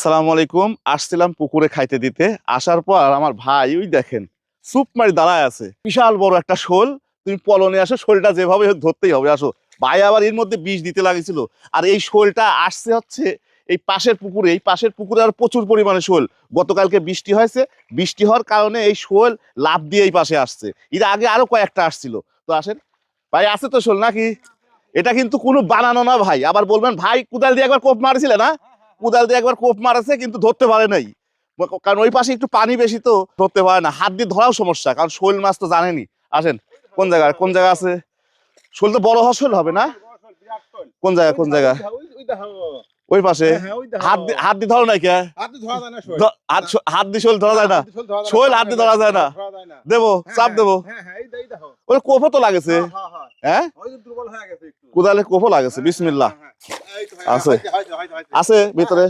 আসসালামু আলাইকুম। আসছিলাম পুকুরে খাইতে দিতে, আসার পর আমার ভাই ওই দেখেন চুপ মারি দাঁড়ায় আছে, বিশাল বড় একটা শোল। তুমি পলনে আসো, শোলটা যেভাবে হোক ধরতেই হবে, আসো। ভাই আবার এর মধ্যে বিষ দিতে লাগিয়েছিল। আর এই শোলটা আসছে হচ্ছে এই পাশের পুকুরে, এই পাশের পুকুরে আর প্রচুর পরিমাণে শোল। গতকালকে বৃষ্টি হয়েছে, বৃষ্টি হওয়ার কারণে এই শোল লাফ দিয়ে এই পাশে আসছে। এর আগে আরো কয়েকটা আসছিল। তো আসেন ভাই, আছে তো শোল নাকি? এটা কিন্তু কোনো বানানো না ভাই। আবার বলবেন ভাই কুদাল দিয়ে একবার কোপ মারছিলে না? কুদাল দিয়ে একবার কোপ মারেছে কিন্তু ধরতে পারে নাই, কারণ ওই পাশে একটু পানি বেশি, তো ধরতে পারে না। হাত দিয়ে ধরাও সমস্যা, কারণ শোল মাছ তো জানেনি। আসেন, কোন জায়গা আছে শোল? তো বড় শোল হবে না? কোন জায়গা? ওই পাশে হাত দিয়ে ধরো নাই কে? হাত দিয়ে শোল ধরা যায় না? শোল হাত দিয়ে ধরা যায় না? দেবো, চাপ দেবো। ওই কোপও তো লাগেছে। হ্যাঁ, কুদালে কোপও লাগেছে। বিসমিল্লাহ। আছে আছে ভিতরে।